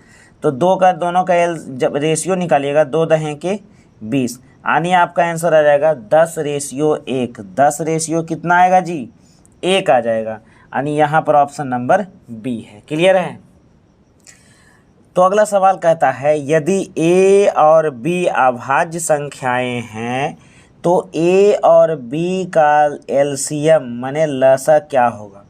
S1: तो दोनों का जब रेशियो निकालिएगा 2 दहे के 20, यानी आपका आंसर आ जाएगा 10:1। 10 रेशियो कितना आएगा जी? 1 आ जाएगा, यानी यहाँ पर ऑप्शन नंबर बी है। क्लियर है? तो अगला सवाल कहता है यदि a और b अभाज्य संख्याएं हैं तो a और b का एलसीएम माने लसा क्या होगा।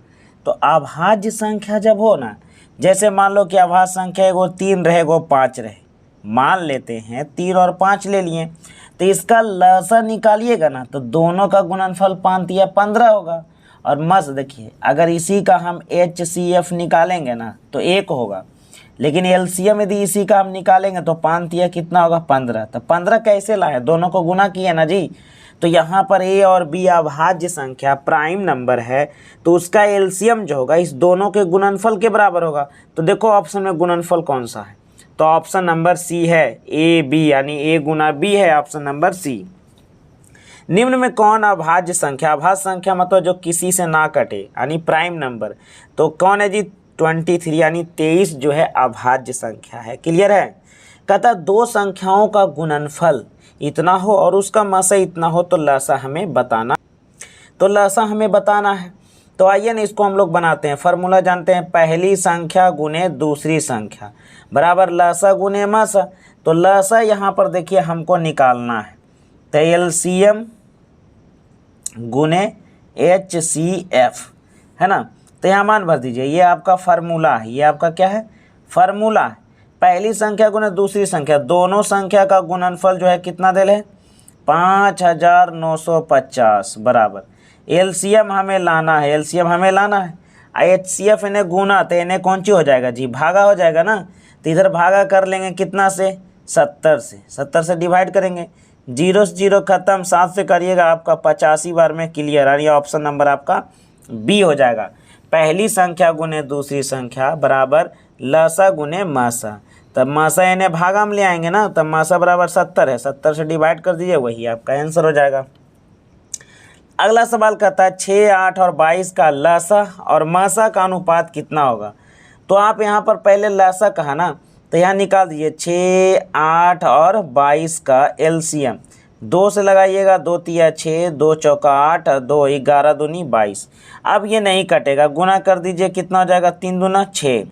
S1: तो अभाज्य संख्या जब हो ना, जैसे मान लो कि अभाज्य संख्या एगो 3 रहे एगो 5 रहे, मान लेते हैं 3 और 5 ले लिए, तो इसका लसा निकालिएगा ना तो दोनों का गुणनफल 5 या 15 होगा। और मस्त देखिए, अगर इसी का हम HCF निकालेंगे ना तो 1 होगा, लेकिन एलसीएम यदि इसी का हम निकालेंगे तो 5 या कितना होगा? 15। तो 15 कैसे लाए? दोनों को गुना किए ना जी। तो यहाँ पर a और b अभाज्य संख्या प्राइम नंबर है, तो उसका एलसीएम जो होगा इस दोनों के गुणनफल के बराबर होगा। तो देखो ऑप्शन में गुणनफल कौन सा है, तो ऑप्शन नंबर सी है, ए बी, यानी a गुना b है ऑप्शन नंबर सी। निम्न में कौन अभाज्य संख्या, अभाज्य संख्या मतलब जो किसी से ना कटे, यानी प्राइम नंबर, तो कौन है जी? 23, यानी 23 जो है अभाज्य संख्या है। क्लियर है? कहता 2 संख्याओं का गुणनफल इतना हो और उसका मासा इतना हो तो लसा हमें बताना, तो लसा हमें बताना है। तो आइए ना इसको हम लोग बनाते हैं। फार्मूला जानते हैं, पहली संख्या गुने दूसरी संख्या बराबर लसा गुने मसा। तो लसा यहाँ पर देखिए हमको निकालना है, तो एलसीएम गुने HCF है ना। तो यहाँ मान भर दीजिए, ये आपका फार्मूला है, ये आपका क्या है, फार्मूला है। पहली संख्या गुने दूसरी संख्या, दोनों संख्या का गुणनफल जो है कितना दे ले, 5950 बराबर एलसीएम हमें लाना है, एलसीएम हमें लाना है। HCF इन्हें गुना, तो इन्हें कौन सी हो जाएगा जी, भागा हो जाएगा ना। तो इधर भागा कर लेंगे कितना से, 70 से, 70 से डिवाइड करेंगे, 0 से 0 खत्म, 7 से करिएगा आपका 85 बार में क्लियर। और ये ऑप्शन नंबर आपका बी हो जाएगा। पहली संख्या गुने दूसरी संख्या बराबर लसा गुने मासा। तब मासा इन्हें भागा में ले आएंगे ना, तब मासा बराबर 70 है, 70 से डिवाइड कर दीजिए, वही आपका आंसर हो जाएगा। अगला सवाल कहता है 6, 8 और 22 का लसा और मासा का अनुपात कितना होगा। तो आप यहाँ पर पहले लसा कहा ना, तो यहाँ निकाल दीजिए 6, 8 और 22 का एलसीएम, 2 से लगाइएगा, 2 तिया 6, 2 चौका 8, 2 11 दूनी 22। अब ये नहीं कटेगा, गुना कर दीजिए, कितना हो जाएगा, 3 दूना 6,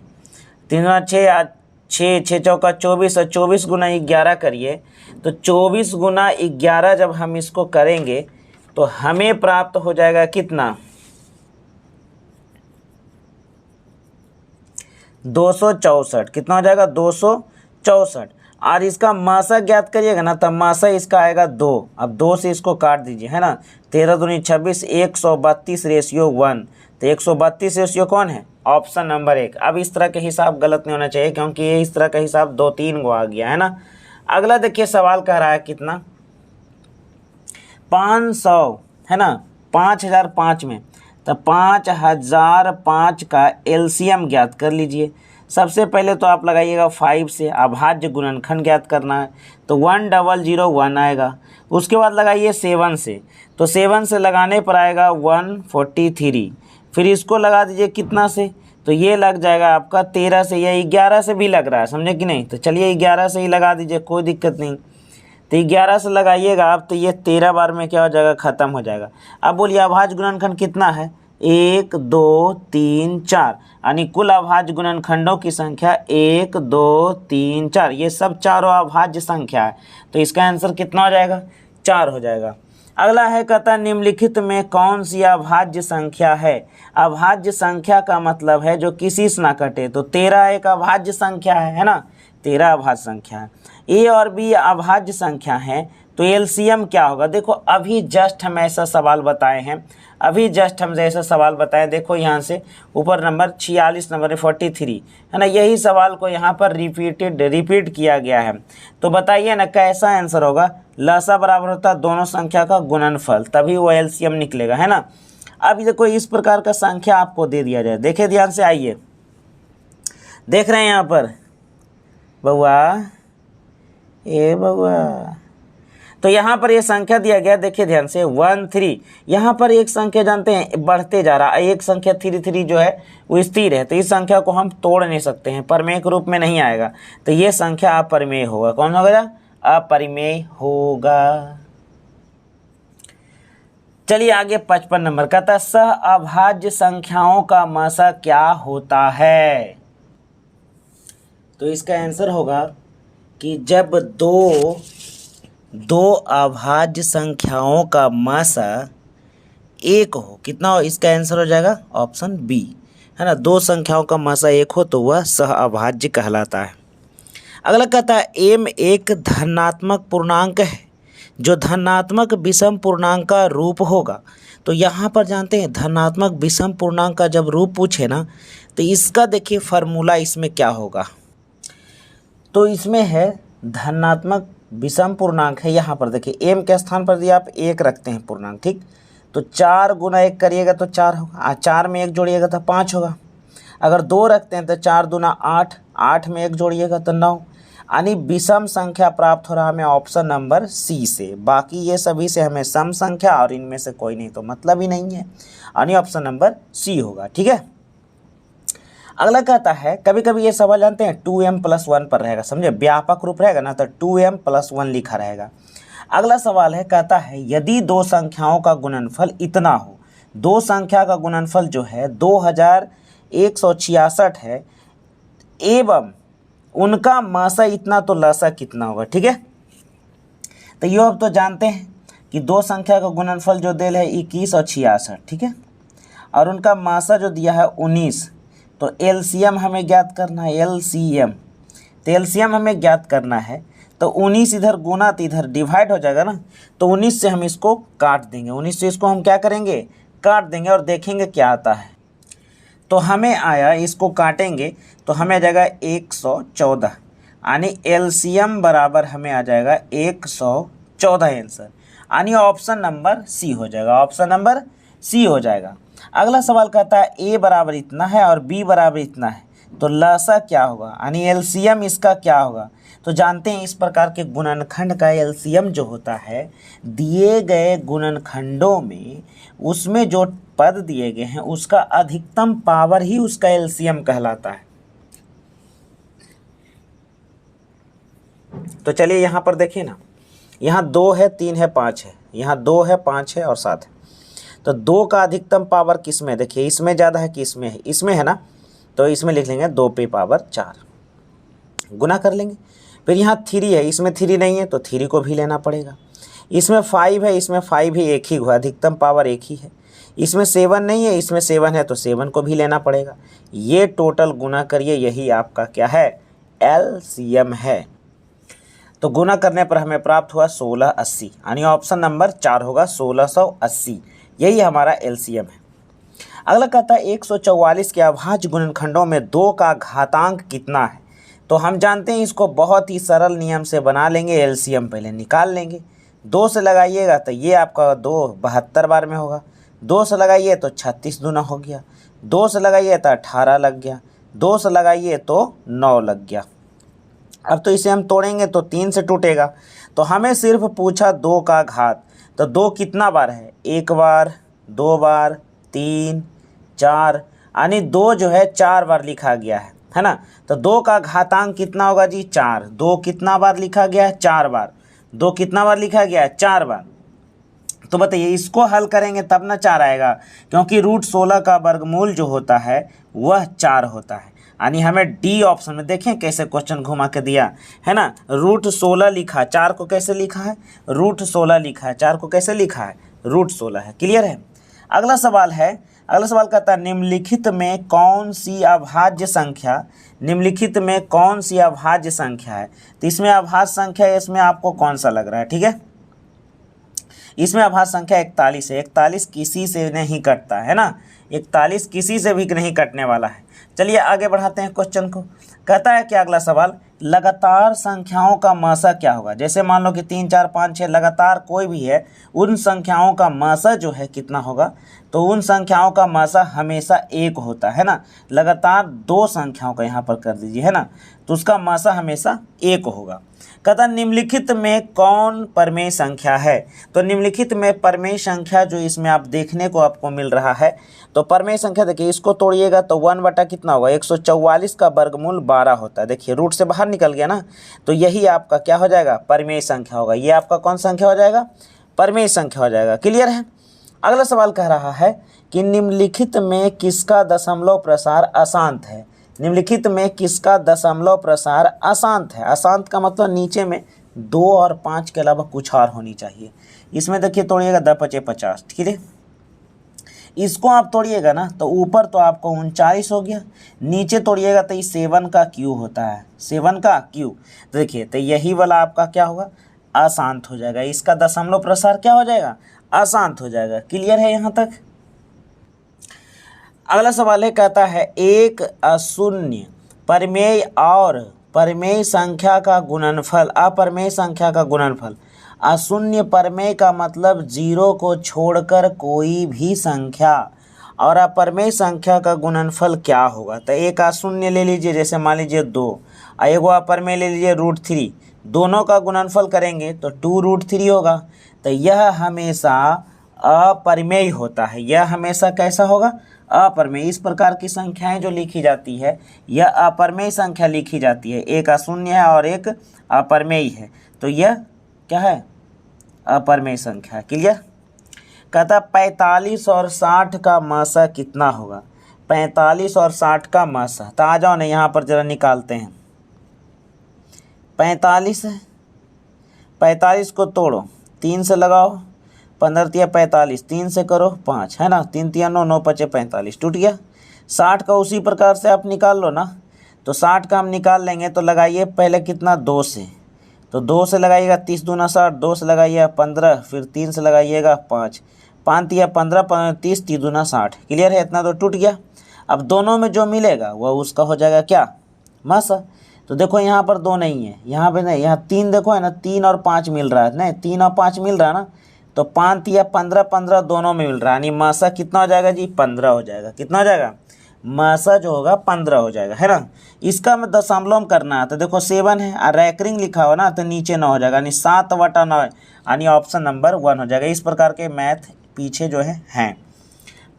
S1: 3 दूना 6, 6 6 चौका 24 और 24 गुना 11 करिए। तो 24 गुना 11 जब हम इसको करेंगे तो हमें प्राप्त हो जाएगा कितना, 264। कितना हो जाएगा, 264। और इसका मासा ज्ञात करिएगा ना, तब मासा इसका आएगा 2। अब 2 से इसको काट दीजिए, है ना, 13 दूनी 26, 132 रेशियो 1। तो 132 रेशियो कौन है, ऑप्शन नंबर 1। अब इस तरह के हिसाब गलत नहीं होना चाहिए, क्योंकि ये इस तरह का हिसाब 2-3 गो आ गया है ना। अगला देखिए सवाल कह रहा है कितना, 500 है ना, 5005 में, तो 5005 का एलसीएम ज्ञात कर लीजिए। सबसे पहले तो आप लगाइएगा 5 से, अभाज्य गुणनखंड ज्ञात करना है, तो 1001 आएगा। उसके बाद लगाइए 7 से, तो 7 से लगाने पर आएगा 143। फिर इसको लगा दीजिए कितना से, तो ये लग जाएगा आपका 13 से, या 11 से भी लग रहा है, समझे कि नहीं। तो चलिए 11 से ही लगा दीजिए, कोई दिक्कत नहीं। तो 11 से लगाइएगा आप, तो ये 13 बार में क्या हो जाएगा, ख़त्म हो जाएगा। अब बोलिए अभाज्य गुणनखंड कितना है, 1 2 3 4, यानी कुल अभाज्य गुणनखंडों की संख्या 1 2 3 4, ये सब चारों अभाज्य संख्या है। तो इसका आंसर कितना हो जाएगा, 4 हो जाएगा। अगला है कहता निम्नलिखित में कौन सी अभाज्य संख्या है। अभाज्य संख्या का मतलब है जो किसी से ना कटे, तो 13 एक अभाज्य संख्या है ना, 13 अभाज्य संख्या है। ए और बी अभाज्य संख्या है, तो एलसीएम क्या होगा। देखो अभी जस्ट हम ऐसा सवाल बताए हैं, अभी जस्ट हम जैसा सवाल बताएं, देखो यहाँ से ऊपर नंबर 46 नंबर 43 है ना, यही सवाल को यहाँ पर रिपीट किया गया है। तो बताइए ना कैसा आंसर होगा। लसा बराबर होता है दोनों संख्या का गुणनफल, तभी वो एलसीएम निकलेगा, है ना। अब देखो इस प्रकार का संख्या आपको दे दिया जाए, देखिए ध्यान से, आइए देख रहे हैं यहाँ पर बउआ, ए बउआ, तो यहाँ पर ये संख्या दिया गया, देखिए ध्यान से 1 3। यहाँ पर एक संख्या जानते हैं बढ़ते जा रहा है, एक संख्या 3 जो है वो स्थिर है, तो इस संख्या को हम तोड़ नहीं सकते हैं, परमेय के रूप में नहीं आएगा, तो ये संख्या अपरिमेय होगा। कौन होगा, अपरिमेय होगा। चलिए आगे 55 नंबर कहता है सह अभाज्य संख्याओं का मासा क्या होता है। तो इसका आंसर होगा कि जब दो अभाज्य संख्याओं का मासा 1 हो, कितना हो, इसका आंसर हो जाएगा ऑप्शन बी, है ना। 2 संख्याओं का मासा 1 हो तो वह सह अभाज्य कहलाता है। अगला कहता है m एक धनात्मक पूर्णांक है जो धनात्मक विषम पूर्णांक का रूप होगा। तो यहाँ पर जानते हैं धनात्मक विषम पूर्णांक का जब रूप पूछे ना, तो इसका देखिए फार्मूला इसमें क्या होगा। तो इसमें है धनात्मक विषम पूर्णांक है, यहाँ पर देखिए m के स्थान पर दिया आप 1 रखते हैं पूर्णांक, ठीक। तो 4 गुना 1 करिएगा तो 4 होगा, 4 में 1 जोड़िएगा तो 5 होगा। अगर 2 रखते हैं तो 4 दूना 8, 8 में 1 जोड़िएगा तो 9, यानी विषम संख्या प्राप्त हो रहा है हमें ऑप्शन नंबर सी से। बाकी ये सभी से हमें सम संख्या और इनमें से कोई नहीं, तो मतलब ही नहीं है, यानी ऑप्शन नंबर सी होगा, ठीक है। अगला कहता है कभी कभी ये सवाल जानते हैं 2m+1 पर रहेगा, समझे, व्यापक रूप रहेगा ना, तो 2m+1 लिखा रहेगा। अगला सवाल है कहता है यदि 2 संख्याओं का गुणनफल इतना हो दो संख्या का गुणनफल जो है 2166 है एवं उनका मासा इतना तो लसा कितना होगा। ठीक है, तो यो अब तो जानते हैं कि दो संख्या का गुणनफल जो दिया है 21 और 66, ठीक है, और उनका मासा जो दिया है 19, तो एलसीएम हमें ज्ञात करना है। एलसीएम, तो एलसीएम हमें ज्ञात करना है, तो 19 इधर गुना तो इधर डिवाइड हो जाएगा ना, तो 19 से हम इसको काट देंगे। 19 से इसको हम क्या करेंगे, काट देंगे और देखेंगे क्या आता है। तो हमें आया, इसको काटेंगे तो हमें आ जाएगा 114, यानी एलसीएम बराबर हमें आ जाएगा 114 आंसर, यानी ऑप्शन नंबर सी हो जाएगा। ऑप्शन नंबर सी हो जाएगा। अगला सवाल कहता है ए बराबर इतना है और बी बराबर इतना है, तो लसा क्या होगा, यानी एलसीएम इसका क्या होगा। तो जानते हैं इस प्रकार के गुणनखंड का एलसीएम जो होता है दिए गए गुणनखंडों में, उसमें जो पद दिए गए हैं उसका अधिकतम पावर ही उसका एलसीएम कहलाता है। तो चलिए यहाँ पर देखिए ना, यहाँ 2 है, 3 है, 5 है, यहाँ 2 है, 5 है और 7 है। तो 2 का अधिकतम पावर किस में, देखिए इसमें ज़्यादा है कि इसमें है, इसमें है ना, तो इसमें लिख लेंगे 2 पे पावर 4, गुना कर लेंगे। फिर यहाँ 3 है, इसमें 3 नहीं है तो 3 को भी लेना पड़ेगा। इसमें 5 है, इसमें 5 ही एक ही हुआ, अधिकतम पावर एक ही है। इसमें 7 नहीं है, इसमें 7 है तो 7 को भी लेना पड़ेगा। ये टोटल गुना करिए, यही आपका क्या है, एलसीएम है। तो गुना करने पर हमें प्राप्त हुआ 1680, यानी ऑप्शन नंबर 4 होगा 1680, यही हमारा एलसीएम है। अगला कहता है 144 के अभाज्य गुणनखंडों में 2 का घातांक कितना है। तो हम जानते हैं इसको बहुत ही सरल नियम से बना लेंगे, एलसीएम पहले निकाल लेंगे। 2 से लगाइएगा तो ये आपका 2 72 बार में होगा, 2 से लगाइए तो 36 दूना हो गया, 2 से लगाइए तो 18 लग गया, 2 से लगाइए तो 9 लग गया। अब तो इसे हम तोड़ेंगे तो 3 से टूटेगा, तो हमें सिर्फ पूछा 2 का घात, तो 2 कितना बार है, 1 बार, 2 बार, 3, 4, यानी 2 जो है 4 बार लिखा गया है ना। तो 2 का घातांक कितना होगा जी, 4। 2 कितना बार लिखा गया है, 4 बार। 2 कितना बार लिखा गया है, 4 बार। तो बताइए इसको हल करेंगे तब ना 4 आएगा, क्योंकि √16 का वर्गमूल जो होता है वह 4 होता है, यानी हमें डी ऑप्शन में, देखें कैसे क्वेश्चन घुमा के दिया है ना। √16 लिखा, 4 को कैसे लिखा है, √16 लिखा है, 4 को कैसे लिखा है, √16 है। क्लियर है। अगला सवाल है, अगला सवाल कहता है निम्नलिखित में कौन सी अभाज्य संख्या, निम्नलिखित में कौन सी अभाज्य संख्या है। तो इसमें अभाज्य संख्या है, इसमें आपको कौन सा लग रहा है, ठीक है। इसमें अभाज्य संख्या 41 है, 41 किसी से नहीं कटता है ना, 41 किसी से भी नहीं कटने वाला है। चलिए आगे बढ़ाते हैं क्वेश्चन को। कहता है कि अगला सवाल, लगातार संख्याओं का मासा क्या होगा। जैसे मान लो कि 3, 4, 5, 6 लगातार कोई भी है, उन संख्याओं का मासा जो है कितना होगा। तो उन संख्याओं का मासा हमेशा 1 होता है ना। लगातार 2 संख्याओं का यहाँ पर कर दीजिए है ना, तो उसका मासा हमेशा 1 होगा। कहता निम्नलिखित में कौन परमेय संख्या है। तो निम्नलिखित में परमेय संख्या जो इसमें आप देखने को आपको मिल रहा है, तो परमेय संख्या देखिए, इसको तोड़िएगा तो 1 बटा कितना होगा, 144 का वर्गमूल 12 होता है। देखिए रूट से बाहर निकल गया ना, तो यही आपका क्या हो जाएगा, परमेय संख्या होगा। ये आपका कौन संख्या हो जाएगा, परमेय संख्या हो जाएगा। क्लियर है। अगला सवाल कह रहा है कि निम्नलिखित में किसका दशमलव प्रसार अशांत है। निम्नलिखित में किसका दशमलव प्रसार अशांत है। अशांत का मतलब नीचे में 2 और 5 के अलावा कुछ और होनी चाहिए। इसमें देखिए तोड़िएगा 10 × 5 = 50, ठीक है। इसको आप तोड़िएगा ना तो ऊपर तो आपको 39 हो गया, नीचे तोड़िएगा तो ये 7 का क्यूब होता है, 7 का क्यूब। तो देखिए तो यही वाला आपका क्या होगा, अशांत हो जाएगा। इसका दशमलव प्रसार क्या हो जाएगा, अशांत हो जाएगा। क्लियर है यहाँ तक। अगला सवाल है, कहता है एक अशून्य परमेय और परमेय संख्या का गुणनफल, अपरमेय संख्या का गुणनफल। अशून्य परमेय का मतलब 0 को छोड़कर कोई भी संख्या, और अपरमेय संख्या का गुणनफल क्या होगा। तो एक अशून्य ले लीजिए, जैसे मान लीजिए 2, और एगो अपरमेय ले लीजिए √3, दोनों का गुणनफल करेंगे तो 2√3 होगा। तो यह हमेशा अपरमेय होता है। यह हमेशा कैसा होगा, अपरमेय। इस प्रकार की संख्याएं जो लिखी जाती है यह अपरमेय संख्या लिखी जाती है। एक अशून्य है और एक अपरमेय है, तो यह क्या है, अपरमेय संख्या। क्लियर। कहता 45 और 60 का मासा कितना होगा। 45 और 60 का मासा, तो आ जाओ ना यहाँ पर जरा निकालते हैं। 45 है, 45 को तोड़ो, 3 से लगाओ, 15 तिया 45, 3 से करो 5, है ना, 3 तिया 9, 9 पचे 45, टूट गया। 60 का उसी प्रकार से आप निकाल लो ना, तो 60 का हम निकाल लेंगे। तो लगाइए पहले कितना, 2 से, तो 2 से लगाइएगा 30 दूना 60, 2 से लगाइएगा 15, फिर 3 से लगाइएगा 5, 5 तिया 15, 30, 30 दूना 60। क्लियर है, इतना तो टूट गया। अब दोनों में जो मिलेगा वह उसका हो जाएगा क्या, मासा। तो देखो यहाँ पर 2 नहीं है, यहाँ पे नहीं, यहाँ 3 देखो है ना, 3 और 5 मिल रहा है, नहीं 3 और 5 मिल रहा है ना, तो 5 तिया 15, 15 दोनों में मिल रहा है, यानी मासा कितना हो जाएगा जी, 15 हो जाएगा। कितना हो जाएगा, मासा जो होगा 15 हो जाएगा, है ना। इसका मैं दशमलव करना है, तो देखो 7 है और रैकरिंग लिखा हो ना, तो नीचे 9 हो जाएगा, यानी 7/9, यानी ऑप्शन नंबर 1 हो जाएगा। इस प्रकार के मैथ पीछे जो है हैं।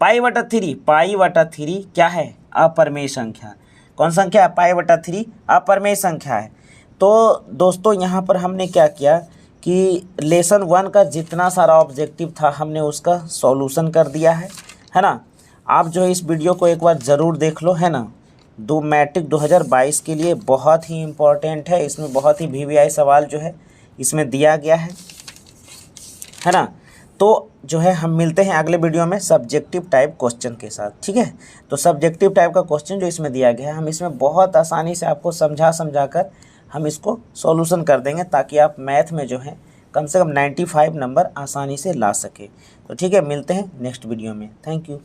S1: पाई/3, पाई/3 क्या है, अपरिमेय संख्या। कौन संख्या है, पाई/3 अपरिमेय संख्या है। तो दोस्तों यहाँ पर हमने क्या किया कि लेसन 1 का जितना सारा ऑब्जेक्टिव था हमने उसका सॉल्यूशन कर दिया है ना। आप जो है इस वीडियो को एक बार ज़रूर देख लो, है ना। मैट्रिक 2022 के लिए बहुत ही इम्पोर्टेंट है, इसमें बहुत ही VVI सवाल जो है इसमें दिया गया है ना। तो जो है हम मिलते हैं अगले वीडियो में सब्जेक्टिव टाइप क्वेश्चन के साथ, ठीक है। तो सब्जेक्टिव टाइप का क्वेश्चन जो इसमें दिया गया है, हम इसमें बहुत आसानी से आपको समझा कर हम इसको सॉल्यूशन कर देंगे, ताकि आप मैथ में जो है कम से कम 95 नंबर आसानी से ला सके। तो ठीक है, मिलते हैं नेक्स्ट वीडियो में। Thank you.